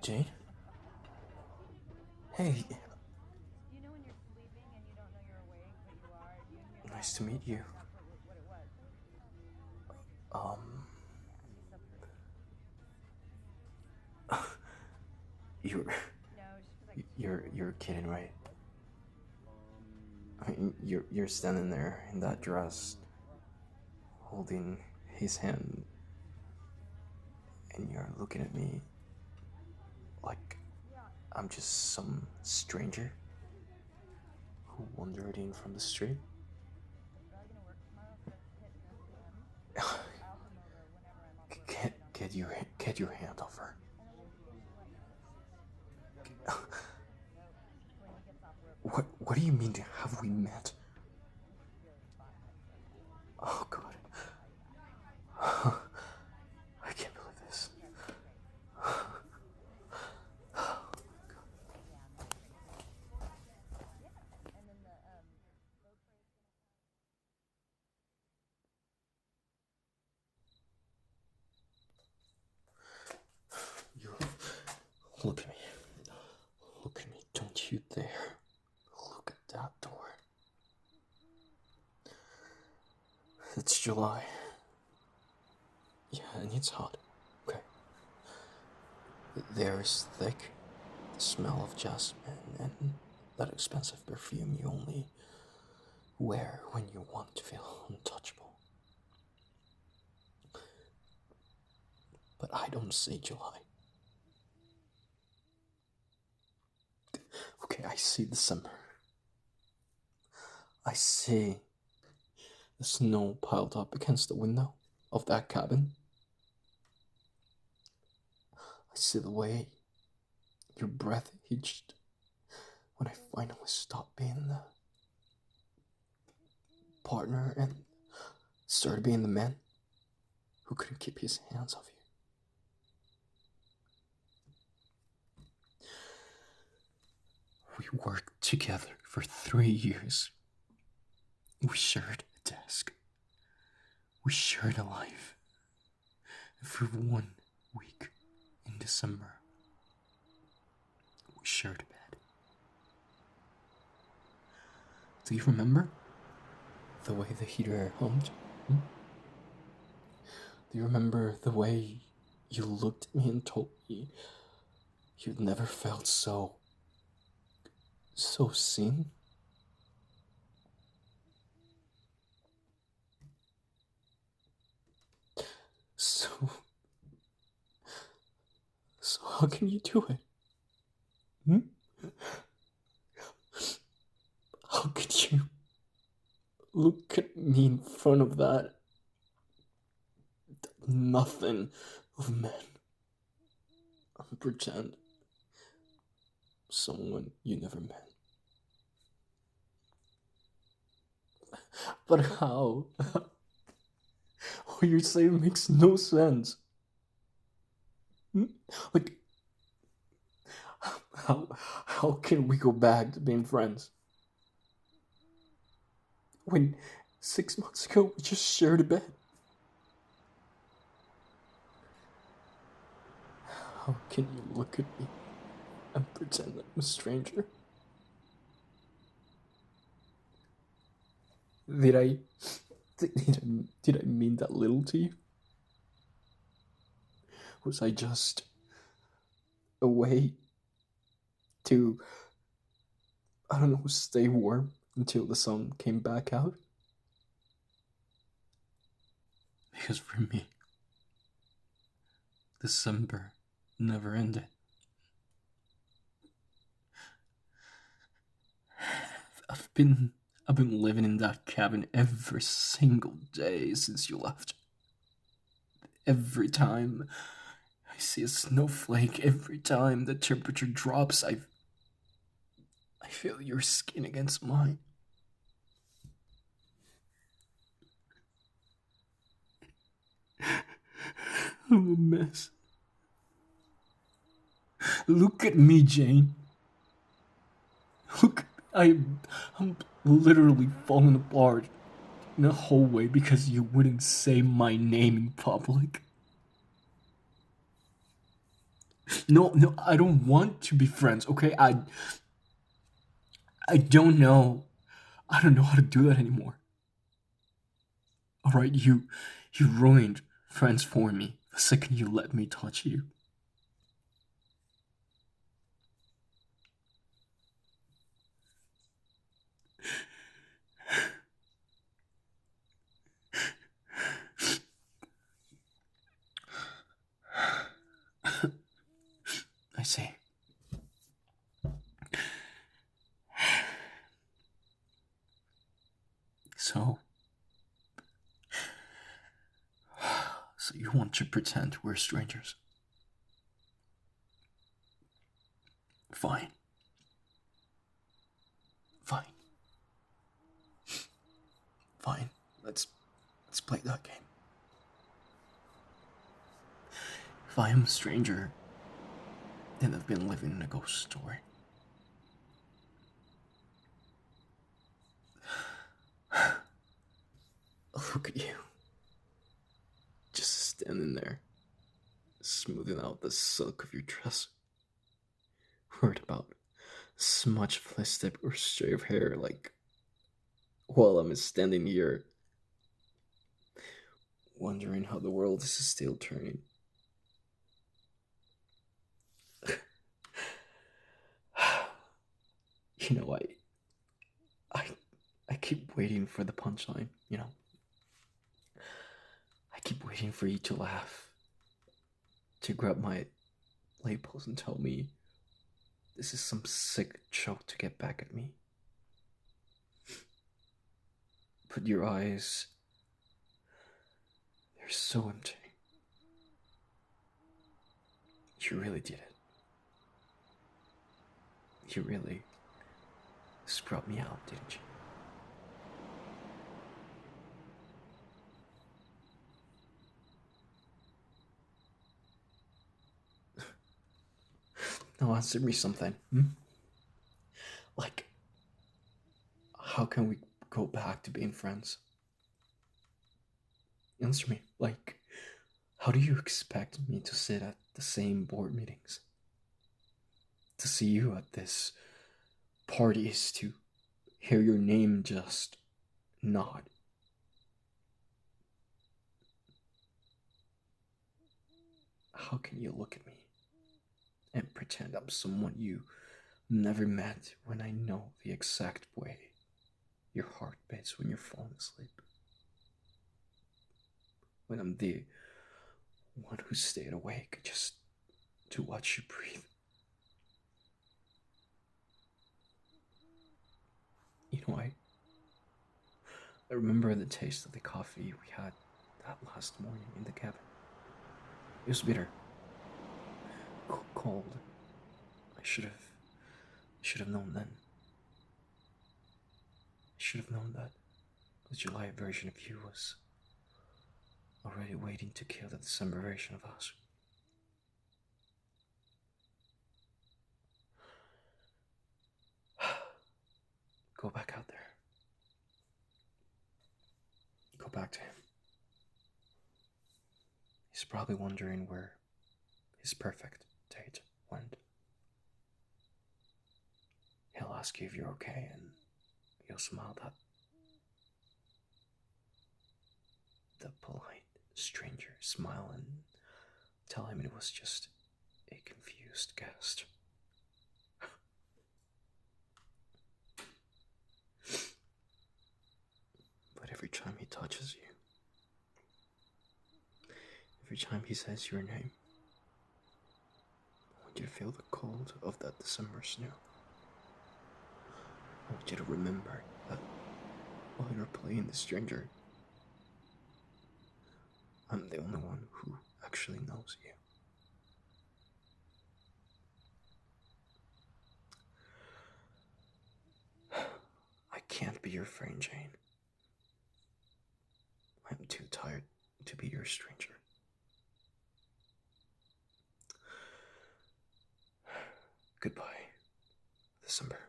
Jane? Hey, You know when you're sleeping and you don't know you're awake, but you are, and you hear nice that? to meet you. That's what it was. Um, Yeah, she's so pretty. you're No, she was like you're kidding, right? I mean, you're standing there in that dress, holding his hand, and you're looking at me like I'm just some stranger who wandered in from the street. probably gonna work tomorrow for hit and SPM. I'll come over whenever I'm off work. Get your hand off her. I don't think she wants when he gets off work. What do you mean? Have we met? Really fun. Oh God. I can't believe this. And then the You look at me. Look at me. Don't you dare look at that door. It's July. Yeah, and it's hot. Okay. The air is thick. The smell of jasmine and that expensive perfume you only wear when you want to feel untouchable. But I don't see July. Okay, I see December. I see the snow piled up against the window of that cabin. I see the way your breath hitched when I finally stopped being the partner and started being the man who couldn't keep his hands off you. We worked together for 3 years. We shared a desk. We shared a life. And for 1 week in December, we shared a bed. Do you remember the way the heater hummed? Do you remember the way you looked at me and told me you'd never felt so seen? So how can you do it? How could you look at me in front of that nothing of men and pretend someone you never met? But how? What you're saying makes no sense. Like, how can we go back to being friends? When 6 months ago we just shared a bed. How can you look at me and pretend I'm a stranger? Did I mean that little to you? Was I just a way to, I don't know, stay warm until the sun came back out? Because for me, December never ended. I've been living in that cabin every single day since you left. Every time I see a snowflake, every time the temperature drops, I feel your skin against mine. I'm a mess. Look at me, Jane. Look, I'm literally falling apart in a hallway because you wouldn't say my name in public. No, no, I don't want to be friends, okay? I don't know. I don't know how to do that anymore. Alright, you ruined friends for me the second you let me touch you. I see. So, so you want to pretend we're strangers? Fine. Fine. Fine. Let's play that game. If I am a stranger, then I've been living in a ghost story. Look at you. Just standing there, smoothing out the silk of your dress. Worried about smudged plastic or stray of hair, like while I'm standing here, wondering how the world is still turning. You know, I, I keep waiting for the punchline. You know, I keep waiting for you to laugh, to grab my labels and tell me this is some sick joke to get back at me. But your eyes, they're so empty. You really did it. You really scrubbed me out, didn't you? Now answer me something. Like, how can we go back to being friends? Answer me. Like, how do you expect me to sit at the same board meetings? To see you at this parties, to hear your name just nod? How can you look at me and pretend I'm someone you never met when I know the exact way your heart beats when you're falling asleep? When I'm the one who stayed awake just to watch you breathe? You know, I remember the taste of the coffee we had that last morning in the cabin. It was bitter, cold. I should have known then. I should have known that the July version of you was already waiting to kill the December version of us. Go back out there. Go back to him. He's probably wondering where his perfect date went. He'll ask you if you're okay, and you'll smile that the polite stranger smile and tell him it was just a confused guest. But every time he touches you, every time he says your name, I want you to feel the cold of that December snow. I want you to remember that while you're playing the stranger, I'm the only one who actually knows you. I can't be your friend, Jane. I'm too tired to be your stranger. Goodbye, December.